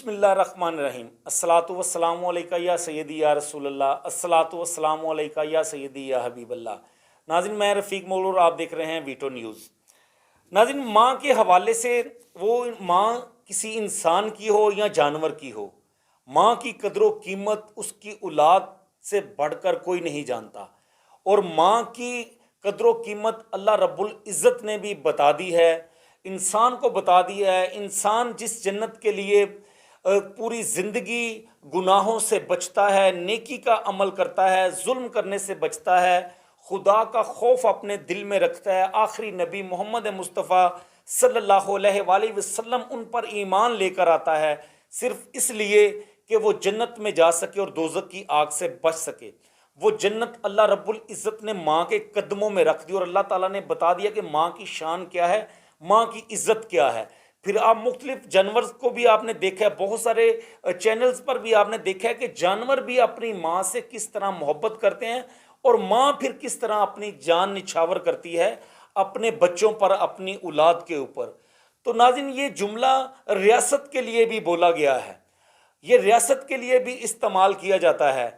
बिस्मिल्लाहिर्रहमानिर्रहीम। अस्सलातु वस्सलामु अलैका या सय्यदी या रसूल अल्लाह, अस्सलातु वस्सलामु अलैका या सय्यदी या हबीब अल्लाह। नाज़रीन, मैं रफ़ीक मौलूर, आप देख रहे हैं वीटो न्यूज़। नाज़रीन, माँ के हवाले से, वो माँ किसी इंसान की हो या जानवर की हो, माँ की कदर व कीमत उसकी औलाद से बढ़कर कोई नहीं जानता। और माँ की कदर व कीमत अल्लाह रब्बुल इज़्ज़त ने भी बता दी है, इंसान को बता दिया है। इंसान जिस जन्नत के लिए पूरी ज़िंदगी गुनाहों से बचता है, नेकी का अमल करता है, जुल्म करने से बचता है, खुदा का खौफ अपने दिल में रखता है, आखिरी नबी मोहम्मद मुस्तफ़ा सल्लल्लाहु अलैहि वसल्लम उन पर ईमान लेकर आता है, सिर्फ इसलिए कि वो जन्नत में जा सके और दोज़ख की आग से बच सके। वो जन्नत अल्लाह रब्बुल इज़्ज़त ने माँ के कदमों में रख दी और अल्लाह ताला ने बता दिया कि माँ की शान क्या है, माँ की इज़्ज़त क्या है। फिर आप मुख्तलिफ जानवर को भी आपने देखा है, बहुत सारे चैनल्स पर भी आपने देखा है कि जानवर भी अपनी माँ से किस तरह मोहब्बत करते हैं और माँ फिर किस तरह अपनी जान निछावर करती है अपने बच्चों पर, अपनी औलाद के ऊपर। तो नाज़रीन, ये जुमला रियासत के लिए भी बोला गया है, ये रियासत के लिए भी इस्तेमाल किया जाता है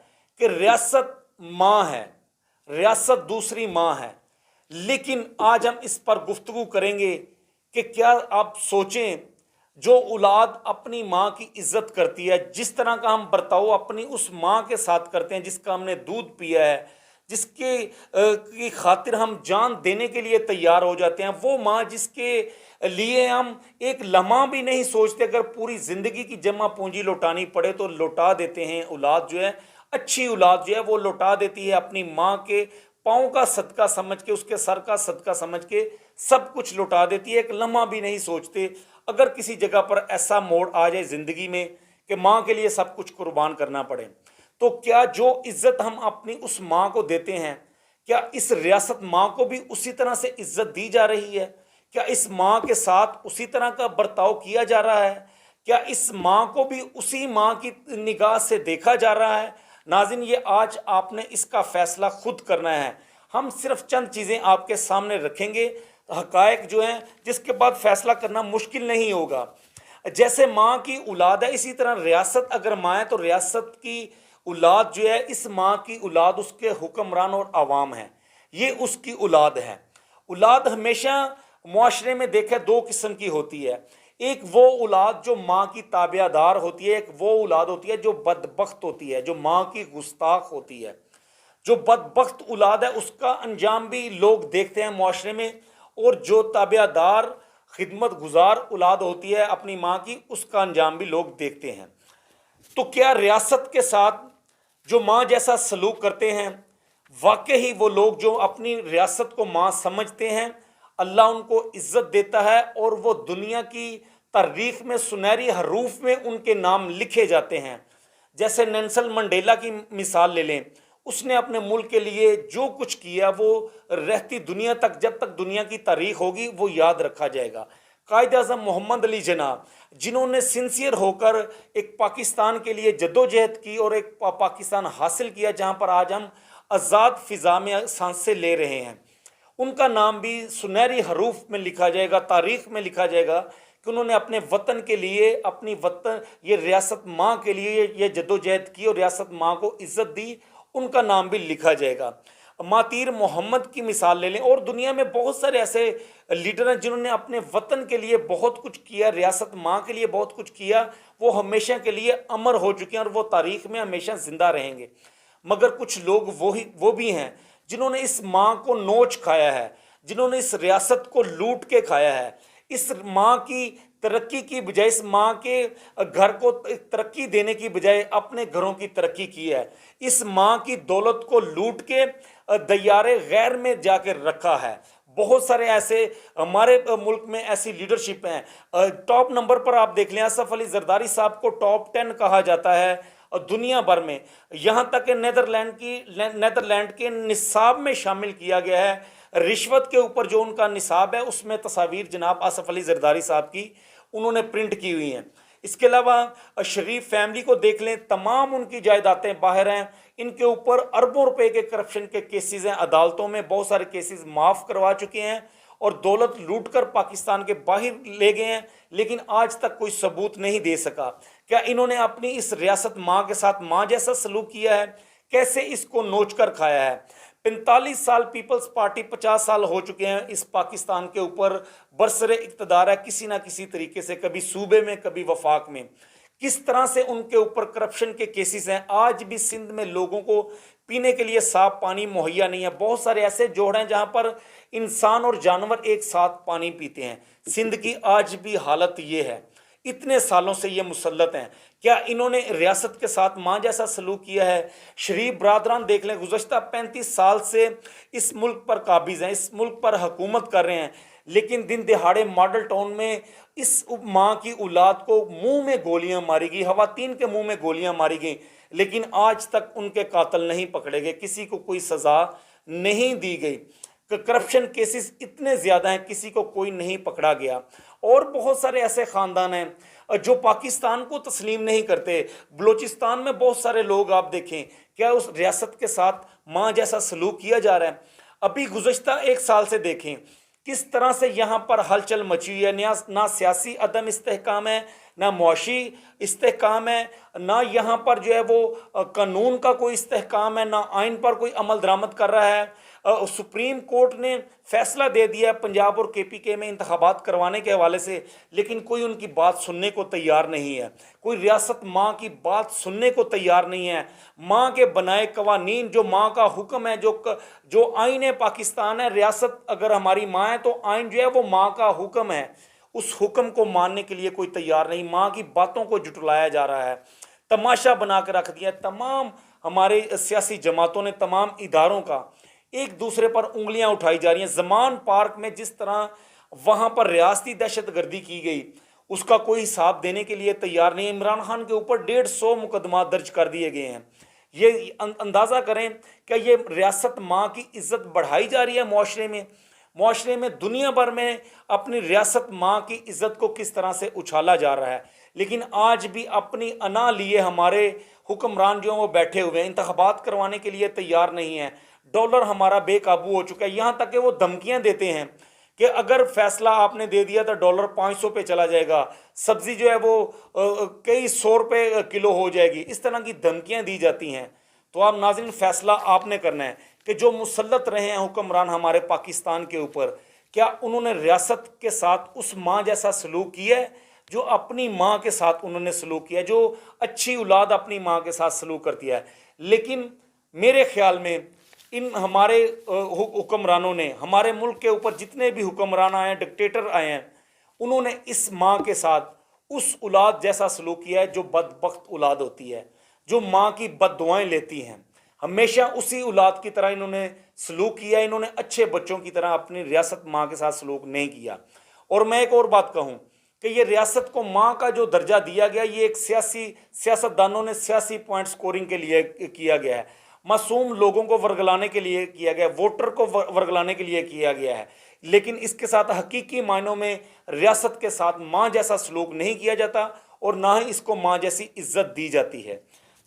कि रियासत माँ है, रियासत दूसरी माँ है। लेकिन आज हम इस पर गुफ्तगू करेंगे कि क्या आप सोचें, जो औलाद अपनी माँ की इज्जत करती है, जिस तरह का हम बर्ताव अपनी उस माँ के साथ करते हैं जिसका हमने दूध पिया है, जिसके की खातिर हम जान देने के लिए तैयार हो जाते हैं, वो माँ जिसके लिए हम एक लम्हा भी नहीं सोचते, अगर पूरी ज़िंदगी की जमा पूंजी लौटानी पड़े तो लौटा देते हैं। औलाद जो है, अच्छी औलाद जो है, वो लौटा देती है अपनी माँ के पाँव का सदका समझ के, उसके सर का सदका समझ के सब कुछ लौटा देती है, एक लम्हा भी नहीं सोचते। अगर किसी जगह पर ऐसा मोड़ आ जाए ज़िंदगी में कि माँ के लिए सब कुछ कुर्बान करना पड़े, तो क्या जो इज़्ज़त हम अपनी उस माँ को देते हैं, क्या इस रियासत माँ को भी उसी तरह से इज़्ज़त दी जा रही है? क्या इस माँ के साथ उसी तरह का बर्ताव किया जा रहा है? क्या इस माँ को भी उसी माँ की निगाह से देखा जा रहा है? नाज़रीन, ये आज आपने इसका फ़ैसला खुद करना है। हम सिर्फ चंद चीज़ें आपके सामने रखेंगे, हक़ाइक़ जो हैं, जिसके बाद फ़ैसला करना मुश्किल नहीं होगा। जैसे माँ की औलाद है, इसी तरह रियासत अगर माँ है तो रियासत की औलाद जो है, इस माँ की औलाद उसके हुक्मरान और आवाम है, ये उसकी औलाद है। औलाद हमेशा मुआशरे में देखा दो किस्म की होती है, एक वो औलाद जो माँ की ताबेदार होती है, एक वो औलाद होती है जो बदबख्त होती है, जो माँ की गुस्ताख होती है। जो बदबख्त औलाद है उसका अंजाम भी लोग देखते हैं मुआशरे में, और जो ताबेदार खिदमत गुजार औलाद होती है अपनी माँ की, उसका अंजाम भी लोग देखते हैं। तो क्या रियासत के साथ जो माँ जैसा सलूक करते हैं, वाकई ही वो लोग जो अपनी रियासत को माँ समझते हैं, अल्लाह उनको इज़्ज़त देता है और वो दुनिया की तारीख में सुनहरी हरूफ में उनके नाम लिखे जाते हैं। जैसे नेल्सन मंडेला की मिसाल ले लें, उसने अपने मुल्क के लिए जो कुछ किया वो रहती दुनिया तक, जब तक दुनिया की तारीख होगी, वो याद रखा जाएगा। कायद आज़म मोहम्मद अली जिन्ना, जिन्होंने सिंसियर होकर एक पाकिस्तान के लिए जद्दोजहद की और एक पाकिस्तान हासिल किया जहाँ पर आज हम आज़ाद फ़िज़ा में सांसें ले रहे हैं, उनका नाम भी सुनहरी हरूफ में लिखा जाएगा, तारीख़ में लिखा जाएगा कि उन्होंने अपने वतन के लिए, अपनी वतन ये रियासत माँ के लिए ये जद्दोजहद की और रियासत माँ को इज़्ज़त दी, उनका नाम भी लिखा जाएगा। मातीर मोहम्मद की मिसाल ले लें, और दुनिया में बहुत सारे ऐसे लीडर हैं जिन्होंने अपने वतन के लिए बहुत कुछ किया, रियासत माँ के लिए बहुत कुछ किया, वो हमेशा के लिए अमर हो चुके हैं और वो तारीख़ में हमेशा ज़िंदा रहेंगे। मगर कुछ लोग वो भी हैं जिन्होंने इस माँ को नोच खाया है, जिन्होंने इस रियासत को लूट के खाया है, इस माँ की तरक्की की बजाय, इस माँ के घर को तरक्की देने की बजाय अपने घरों की तरक्की की है, इस माँ की दौलत को लूट के दयारे गैर में जाकर रखा है। बहुत सारे ऐसे हमारे मुल्क में ऐसी लीडरशिप हैं। टॉप नंबर पर आप देख लें, असफ अली जरदारी साहब को टॉप 10 कहा जाता है और दुनिया भर में, यहाँ तक कि नेदरलैंड के निसाब में शामिल किया गया है। रिश्वत के ऊपर जो उनका निसाब है, उसमें तस्वीर जनाब आसफ अली जरदारी साहब की उन्होंने प्रिंट की हुई हैं। इसके अलावा शरीफ फैमिली को देख लें, तमाम उनकी जायदादें बाहर हैं, इनके ऊपर अरबों रुपए के करप्शन के केसेस हैं, अदालतों में बहुत सारे केसेस माफ़ करवा चुके हैं और दौलत लूट कर पाकिस्तान के बाहर ले गए हैं, लेकिन आज तक कोई सबूत नहीं दे सका کیا انہوں نے اپنی اس ریاست ماں کے ساتھ ماں جیسا سلوک کیا ہے؟ کیسے اس کو نوچ کر کھایا ہے؟ 45 سال پیپلز پارٹی 50 سال ہو چکے ہیں اس پاکستان کے اوپر برسر اقتدار ہے، کسی نہ کسی طریقے سے، کبھی صوبے میں کبھی وفاق میں، کس طرح سے ان کے اوپر کرپشن کے کیسز ہیں۔ آج بھی سندھ میں لوگوں کو پینے کے لیے صاف پانی مہیا نہیں ہے۔ بہت سارے ایسے جوڑ ہیں جہاں پر انسان اور جانور ایک ساتھ پانی پیتے ہیں۔ سندھ کی آج بھی حالت یہ ہے، اتنے سالوں سے یہ مسلط ہیں۔ کیا انہوں نے ریاست کے ساتھ ماں جیسا سلوک کیا ہے؟ شریف برادران دیکھ لیں، گزشتہ 35 سال سے اس ملک پر قابض ہیں، اس ملک پر حکومت کر رہے ہیں، لیکن دن دہاڑے ماڈل ٹاؤن میں اس ماں کی اولاد کو منہ میں گولیاں ماری گئی، خواتین کے منہ میں گولیاں ماری گئیں، لیکن آج تک ان کے قاتل نہیں پکڑے گئے، کسی کو کوئی سزا نہیں دی گئی۔ کرپشن کیسز اتنے زیادہ ہیں، کسی کو کوئی نہیں پکڑا گیا۔ اور بہت سارے ایسے خاندان ہیں جو پاکستان کو تسلیم نہیں کرتے۔ بلوچستان میں بہت سارے لوگ آپ دیکھیں، کیا اس ریاست کے ساتھ ماں جیسا سلوک کیا جا رہا ہے؟ ابھی گزشتہ 1 سال سے دیکھیں کس طرح سے یہاں پر ہلچل مچی ہوئی ہے، نہ سیاسی عدم استحکام ہے، نہ معاشی استحکام ہے، نہ یہاں پر جو ہے وہ قانون کا کوئی استحکام ہے، نہ آئین پر کوئی عمل درآمد کر رہا ہے۔ سپریم کورٹ نے فیصلہ دے دیا ہے پنجاب اور KPK میں انتخابات کروانے کے حوالے سے، لیکن کوئی ان کی بات سننے کو تیار نہیں ہے، کوئی ریاست ماں کی بات سننے کو تیار نہیں ہے۔ ماں کے بنائے قوانین، جو ماں کا حکم ہے، جو آئین پاکستان ہے، ریاست اگر ہماری ماں ہے تو آئین جو ہے وہ ماں کا حکم ہے، اس حکم کو ماننے کے لیے کوئی تیار نہیں۔ ماں کی باتوں کو جھٹلایا جا رہا ہے، تماشا بنا کے رکھ دیا ہے۔ تمام ہمارے سیاسی جماعتوں نے، تمام اداروں کا ایک دوسرے پر انگلیاں اٹھائی جا رہی ہیں۔ زمان پارک میں جس طرح وہاں پر ریاستی دہشت گردی کی گئی، اس کا کوئی حساب دینے کے لیے تیار نہیں۔ عمران خان کے اوپر 150 مقدمات درج کر دیے گئے ہیں۔ یہ اندازہ کریں کہ یہ ریاست ماں کی عزت بڑھائی جا رہی ہے معاشرے میں دنیا بھر میں اپنی ریاست ماں کی عزت کو کس طرح سے اچھالا جا رہا ہے۔ لیکن آج بھی اپنی انا لیے ہمارے حکمران جو ہیں وہ بیٹھے ہوئے ہیں، انتخابات کروانے کے لیے تیار نہیں ہیں۔ ڈالر ہمارا بے قابو ہو چکا ہے، یہاں تک کہ وہ دھمکیاں دیتے ہیں کہ اگر فیصلہ آپ نے دے دیا تو ڈالر 500 پہ چلا جائے گا، سبزی جو ہے وہ کئی 100 روپے کلو ہو جائے گی، اس طرح کی دھمکیاں دی جاتی ہیں۔ تو آپ ناظرین، فیصلہ آپ نے کرنا ہے کہ جو مسلط رہے ہیں حکمران ہمارے پاکستان کے اوپر، کیا انہوں نے ریاست کے ساتھ اس ماں جیسا سلوک کیا ہے جو اپنی ماں کے ساتھ انہوں نے سلوک کیا ہے، جو اچھی اولاد اپنی ماں کے ساتھ سلوک کرتی ہے؟ لیکن میرے خیال میں ان ہمارے حکمرانوں نے، ہمارے ملک کے اوپر جتنے بھی حکمران آئے ہیں، ڈکٹیٹر آئے ہیں، انہوں نے اس ماں کے ساتھ اس اولاد جیسا سلوک کیا ہے جو بدبخت اولاد ہوتی ہے، جو ماں کی بد دعائیں لیتی ہیں۔ ہمیشہ اسی اولاد کی طرح انہوں نے سلوک کیا، انہوں نے اچھے بچوں کی طرح اپنی ریاست ماں کے ساتھ سلوک نہیں کیا۔ اور میں ایک اور بات کہوں کہ یہ ریاست کو ماں کا جو درجہ دیا گیا، یہ ایک سیاستدانوں نے سیاسی پوائنٹ سکورنگ کے لیے کیا گیا ہے، معصوم لوگوں کو ورگلانے کے لیے کیا گیا ہے، ووٹر کو ورگلانے کے لیے کیا گیا ہے، لیکن اس کے ساتھ حقیقی معنوں میں ریاست کے ساتھ ماں جیسا سلوک نہیں کیا جاتا، اور نہ ہی اس کو ماں جیسی عزت دی جاتی ہے۔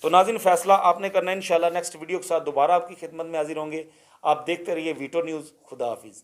تو ناظرین، فیصلہ آپ نے کرنا ہے۔ انشاءاللہ نیکسٹ ویڈیو کے ساتھ دوبارہ آپ کی خدمت میں حاضر ہوں گے۔ آپ دیکھتے رہیے ویٹو نیوز۔ خدا حافظ۔